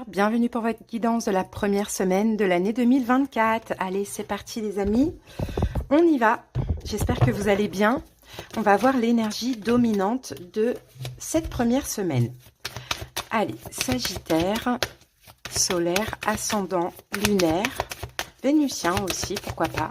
Bienvenue pour votre guidance de la première semaine de l'année 2024. Allez, c'est parti les amis, on y va. J'espère que vous allez bien. On va voir l'énergie dominante de cette première semaine. Allez, Sagittaire, solaire, ascendant, lunaire, vénusien aussi, pourquoi pas.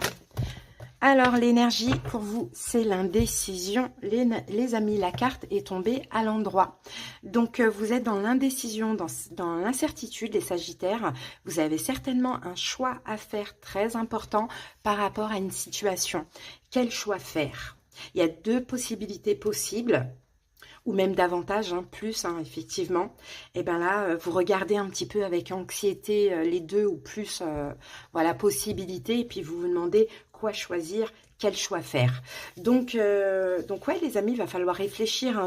Alors, l'énergie pour vous, c'est l'indécision. Les amis, la carte est tombée à l'endroit. Donc, vous êtes dans l'indécision, dans l'incertitude, les Sagittaires. Vous avez certainement un choix à faire très important par rapport à une situation. Quel choix faire? Il y a deux possibilités possibles, ou même davantage, plus, effectivement. Et bien là, vous regardez un petit peu avec anxiété les deux ou plus voilà, possibilités, et puis vous vous demandez quoi choisir, quel choix faire. Donc ouais, les amis, il va falloir réfléchir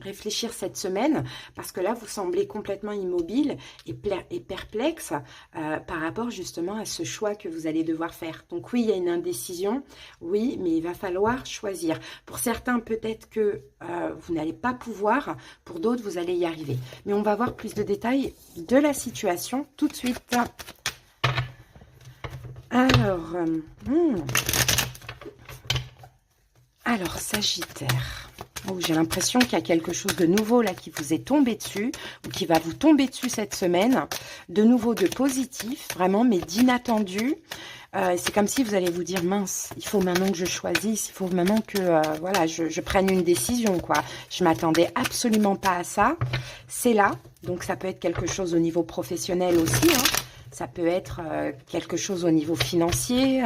réfléchir cette semaine, parce que là, vous semblez complètement immobile et perplexe par rapport justement à ce choix que vous allez devoir faire. Donc oui, il y a une indécision, oui, mais il va falloir choisir. Pour certains, peut-être que vous n'allez pas pouvoir, pour d'autres, vous allez y arriver. Mais on va voir plus de détails de la situation tout de suite. Alors, Sagittaire. Oh, j'ai l'impression qu'il y a quelque chose de nouveau là qui vous est tombé dessus, ou qui va vous tomber dessus cette semaine. De nouveau de positif, vraiment, mais d'inattendu. C'est comme si vous allez vous dire, mince, il faut maintenant que je choisisse, il faut maintenant que voilà, je prenne une décision, quoi. Je m'attendais absolument pas à ça. C'est là, donc ça peut être quelque chose au niveau professionnel aussi, Ça peut être quelque chose au niveau financier.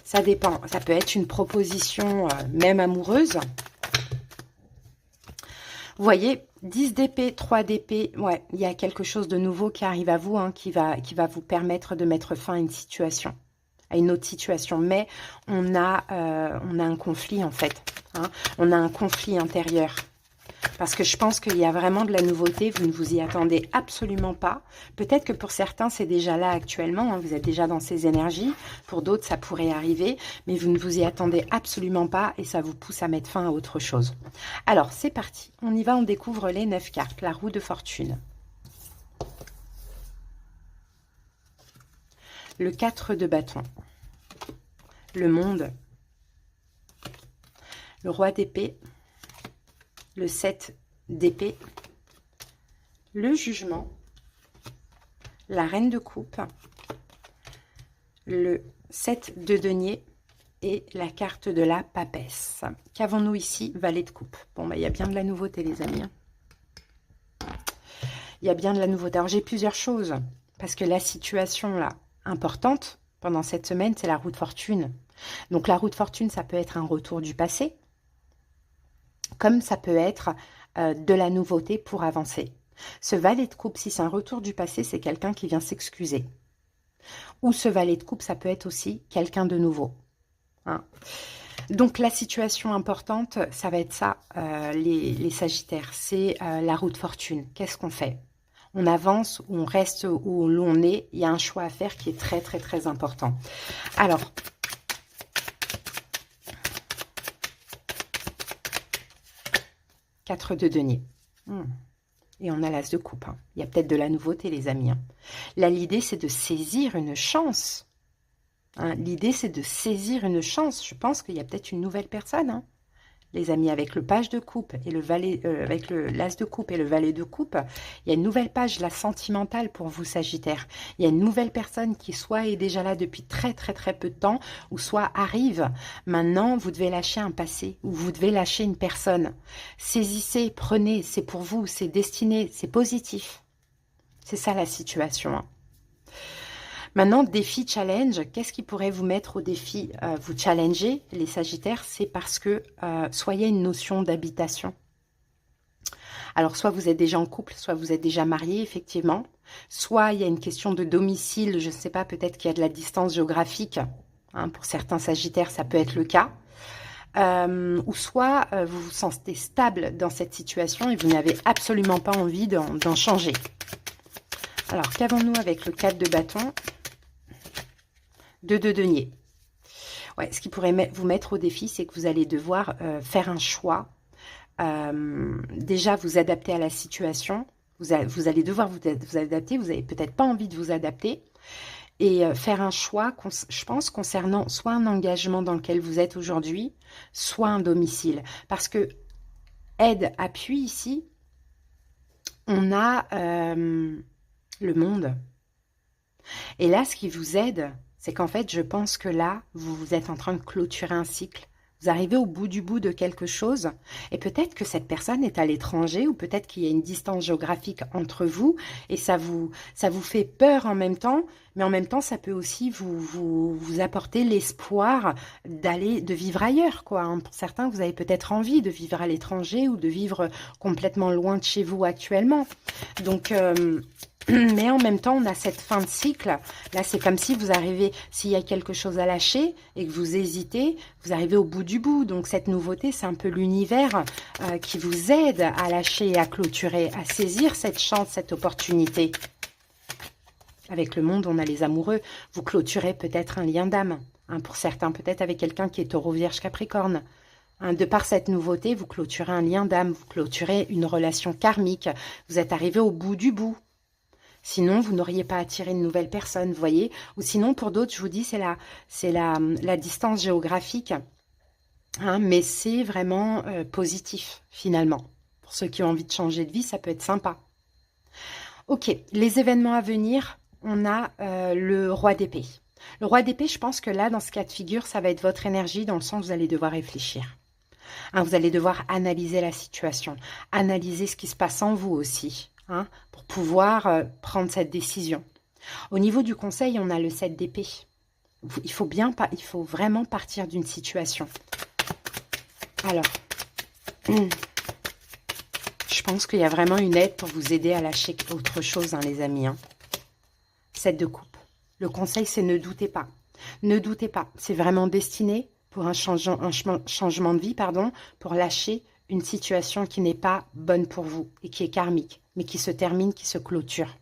Ça dépend. Ça peut être une proposition même amoureuse. Vous voyez, 10 d'épée, 3 d'épée. Ouais, il y a quelque chose de nouveau qui arrive à vous, qui va vous permettre de mettre fin à une situation, à une autre situation. Mais on a un conflit, en fait. On a un conflit intérieur. Parce que je pense qu'il y a vraiment de la nouveauté, vous ne vous y attendez absolument pas. Peut-être que pour certains, c'est déjà là actuellement, vous êtes déjà dans ces énergies. Pour d'autres, ça pourrait arriver, mais vous ne vous y attendez absolument pas et ça vous pousse à mettre fin à autre chose. Alors, c'est parti. On y va, on découvre les 9 cartes. La roue de fortune. Le 4 de bâton. Le monde. Le roi d'épée. Le 7 d'épée, le jugement, la reine de coupe, le 7 de denier et la carte de la papesse. Qu'avons-nous ici? Valet de coupe. Bon, il y a bien de la nouveauté, les amis. Il y a bien de la nouveauté. Alors, j'ai plusieurs choses, parce que la situation, là, importante, pendant cette semaine, c'est la roue de fortune. Donc, la roue de fortune, ça peut être un retour du passé, comme ça peut être de la nouveauté pour avancer. Ce valet de coupe, si c'est un retour du passé, c'est quelqu'un qui vient s'excuser. Ou ce valet de coupe, ça peut être aussi quelqu'un de nouveau. Donc la situation importante, ça va être ça, les Sagittaires, c'est la roue de fortune. Qu'est-ce qu'on fait? On avance ou on reste où l'on est? Il y a un choix à faire qui est très très très important. Alors, quatre de denier. Et on a l'as de coupe. Il y a peut-être de la nouveauté, les amis. Là, l'idée, c'est de saisir une chance. L'idée, c'est de saisir une chance. Je pense qu'il y a peut-être une nouvelle personne. Les amis, avec le page de coupe et le valet, avec l'as de coupe et le valet de coupe, il y a une nouvelle page, la sentimentale pour vous, Sagittaire. Il y a une nouvelle personne qui soit est déjà là depuis très très très peu de temps, ou soit arrive. Maintenant, vous devez lâcher un passé, ou vous devez lâcher une personne. Saisissez, prenez, c'est pour vous, c'est destiné, c'est positif. C'est ça la situation. Maintenant, défi, challenge, qu'est-ce qui pourrait vous mettre au défi, vous challenger, les Sagittaires? C'est parce que soit il y a une notion d'habitation. Alors, soit vous êtes déjà en couple, soit vous êtes déjà marié, effectivement. Soit il y a une question de domicile, je ne sais pas, peut-être qu'il y a de la distance géographique. Pour certains Sagittaires, ça peut être le cas. Ou soit vous vous sentez stable dans cette situation et vous n'avez absolument pas envie d'en changer. Alors, qu'avons-nous avec le 4 de bâton? 2 de denier. Ouais, ce qui pourrait vous mettre au défi, c'est que vous allez devoir faire un choix. Déjà, vous adapter à la situation. Vous allez devoir vous adapter, vous n'avez peut-être pas envie de vous adapter. Et faire un choix, je pense, concernant soit un engagement dans lequel vous êtes aujourd'hui, soit un domicile. Parce que aide, appui ici, on a le monde. Et là, ce qui vous aide, c'est qu'en fait, je pense que là, vous êtes en train de clôturer un cycle. Vous arrivez au bout du bout de quelque chose et peut-être que cette personne est à l'étranger ou peut-être qu'il y a une distance géographique entre vous et ça vous fait peur en même temps, mais en même temps, ça peut aussi vous apporter l'espoir de vivre ailleurs, quoi. Hein. Pour certains, vous avez peut-être envie de vivre à l'étranger ou de vivre complètement loin de chez vous actuellement. Donc, mais en même temps, on a cette fin de cycle. Là, c'est comme si vous arrivez, s'il y a quelque chose à lâcher et que vous hésitez, vous arrivez au bout du bout. Donc, cette nouveauté, c'est un peu l'univers qui vous aide à lâcher et à clôturer, à saisir cette chance, cette opportunité. Avec le monde, on a les amoureux. Vous clôturez peut-être un lien d'âme. Hein, pour certains, peut-être avec quelqu'un qui est taureau, vierge, capricorne. Hein, de par cette nouveauté, vous clôturez un lien d'âme. Vous clôturez une relation karmique. Vous êtes arrivé au bout du bout. Sinon, vous n'auriez pas attiré une nouvelle personne, vous voyez. Ou sinon, pour d'autres, je vous dis, c'est la distance géographique. Hein, mais c'est vraiment positif, finalement. Pour ceux qui ont envie de changer de vie, ça peut être sympa. Ok, les événements à venir, on a le roi d'épée. Le roi d'épée, je pense que là, dans ce cas de figure, ça va être votre énergie, dans le sens où vous allez devoir réfléchir. Hein, vous allez devoir analyser la situation, analyser ce qui se passe en vous aussi. Hein, pour pouvoir prendre cette décision. Au niveau du conseil, on a le 7 d'épée. Il faut vraiment partir d'une situation. Alors, je pense qu'il y a vraiment une aide pour vous aider à lâcher autre chose, hein, les amis. Hein. 7 de coupe. Le conseil, c'est ne doutez pas. Ne doutez pas. C'est vraiment destiné pour un changement de vie, pour lâcher une situation qui n'est pas bonne pour vous et qui est karmique, mais qui se termine, qui se clôture.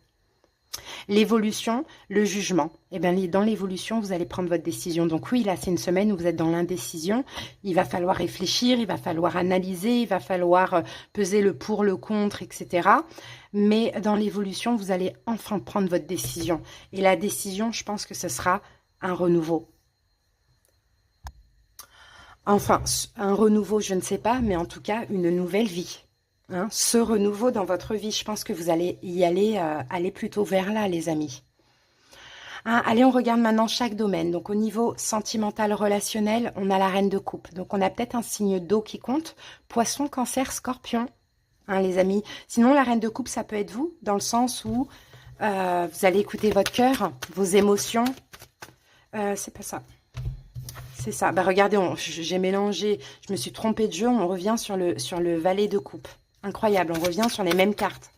L'évolution, le jugement. Eh bien, dans l'évolution, vous allez prendre votre décision. Donc oui, là, c'est une semaine où vous êtes dans l'indécision. Il va falloir réfléchir, il va falloir analyser, il va falloir peser le pour, le contre, etc. Mais dans l'évolution, vous allez enfin prendre votre décision. Et la décision, je pense que ce sera un renouveau. Enfin, un renouveau, je ne sais pas, mais en tout cas, une nouvelle vie. Hein, ce renouveau dans votre vie, je pense que vous allez y aller plutôt vers là, les amis. Hein, allez, on regarde maintenant chaque domaine. Donc, au niveau sentimental, relationnel, on a la reine de coupe. Donc, on a peut-être un signe d'eau qui compte. Poisson, cancer, scorpion, hein, les amis. Sinon, la reine de coupe, ça peut être vous, dans le sens où vous allez écouter votre cœur, vos émotions. C'est pas ça. C'est ça. Bah, regardez, j'ai mélangé, je me suis trompée de jeu. On revient sur le valet de coupe. Incroyable, on revient sur les mêmes cartes.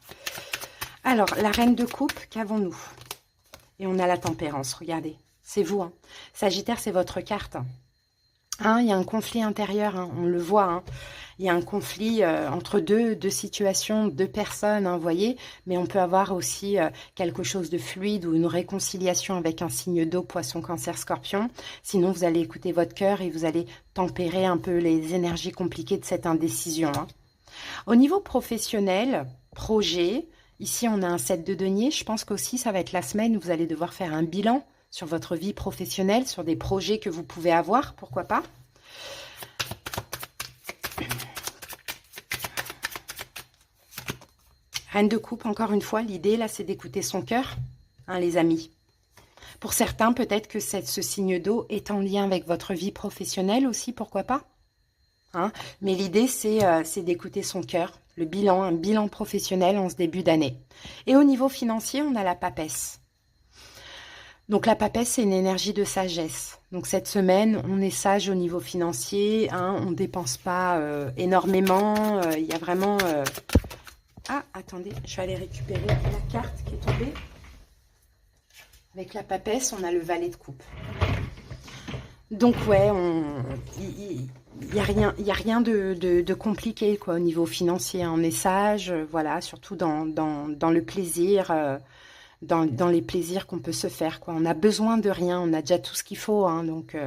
Alors, la reine de coupe, qu'avons-nous? Et on a la tempérance, regardez. C'est vous. Hein. Sagittaire, c'est votre carte. Hein, il y a un conflit intérieur, hein, on le voit. Hein. Il y a un conflit entre deux situations, deux personnes, hein, vous voyez. Mais on peut avoir aussi quelque chose de fluide ou une réconciliation avec un signe d'eau, poisson, cancer, scorpion. Sinon, vous allez écouter votre cœur et vous allez tempérer un peu les énergies compliquées de cette indécision. Hein. Au niveau professionnel, projet, ici on a un 7 de denier. Je pense qu'aussi ça va être la semaine où vous allez devoir faire un bilan sur votre vie professionnelle, sur des projets que vous pouvez avoir, pourquoi pas. Reine de coupe, encore une fois, l'idée là c'est d'écouter son cœur, hein, les amis. Pour certains, peut-être que ce signe d'eau est en lien avec votre vie professionnelle aussi, pourquoi pas. Hein, mais l'idée c'est d'écouter son cœur, un bilan professionnel en ce début d'année. Et au niveau financier, on a la papesse. Donc la papesse, c'est une énergie de sagesse. Donc cette semaine, on est sage au niveau financier, hein, on ne dépense pas énormément. Il y a vraiment... Ah, attendez, je vais aller récupérer la carte qui est tombée. Avec la papesse, on a le valet de coupe. Donc ouais, il n'y a rien de compliqué quoi, au niveau financier. On est sage, voilà, surtout dans le plaisir... dans les plaisirs qu'on peut se faire, quoi. On a besoin de rien, on a déjà tout ce qu'il faut, hein, donc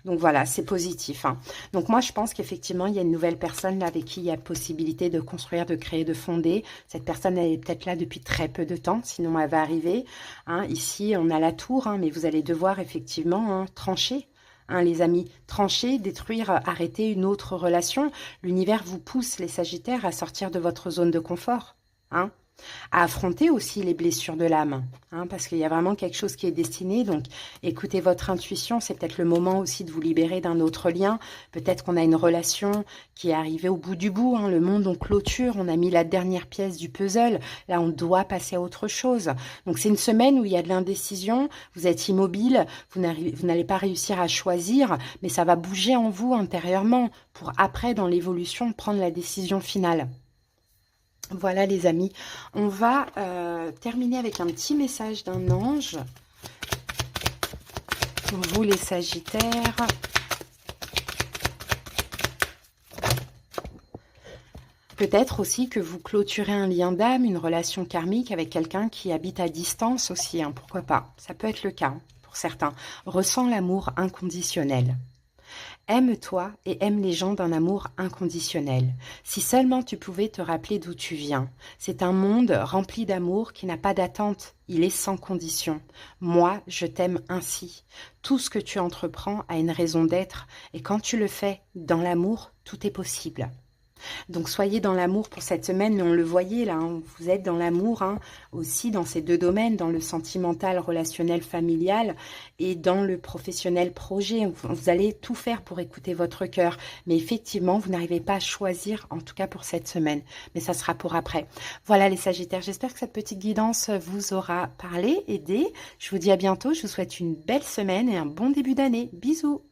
Donc voilà, c'est positif, hein. Donc moi, je pense qu'effectivement, il y a une nouvelle personne là, avec qui il y a possibilité de construire, de créer, de fonder. Cette personne, elle est peut-être là depuis très peu de temps, sinon elle va arriver. Hein. Ici, on a la tour, hein, mais vous allez devoir effectivement trancher. Hein, les amis, trancher, détruire, arrêter une autre relation. L'univers vous pousse, les Sagittaires, à sortir de votre zone de confort. Hein, à affronter aussi les blessures de l'âme, hein, parce qu'il y a vraiment quelque chose qui est destiné. Donc, écoutez votre intuition, c'est peut-être le moment aussi de vous libérer d'un autre lien. Peut-être qu'on a une relation qui est arrivée au bout du bout, hein, le monde on clôture, on a mis la dernière pièce du puzzle, là on doit passer à autre chose. Donc c'est une semaine où il y a de l'indécision, vous êtes immobile, vous n'allez pas réussir à choisir, mais ça va bouger en vous intérieurement pour après, dans l'évolution, prendre la décision finale. Voilà les amis, on va terminer avec un petit message d'un ange pour vous les Sagittaires. Peut-être aussi que vous clôturez un lien d'âme, une relation karmique avec quelqu'un qui habite à distance aussi, hein, pourquoi pas, ça peut être le cas hein, pour certains. Ressens l'amour inconditionnel. Aime-toi et aime les gens d'un amour inconditionnel. Si seulement tu pouvais te rappeler d'où tu viens. C'est un monde rempli d'amour qui n'a pas d'attente. Il est sans condition. Moi, je t'aime ainsi. Tout ce que tu entreprends a une raison d'être. Et quand tu le fais dans l'amour, tout est possible. Donc soyez dans l'amour pour cette semaine, mais on le voyait là, hein, vous êtes dans l'amour hein, aussi dans ces deux domaines, dans le sentimental, relationnel, familial et dans le professionnel projet. Vous allez tout faire pour écouter votre cœur, mais effectivement, vous n'arrivez pas à choisir, en tout cas pour cette semaine, mais ça sera pour après. Voilà les Sagittaires, j'espère que cette petite guidance vous aura parlé, aidé. Je vous dis à bientôt, je vous souhaite une belle semaine et un bon début d'année. Bisous!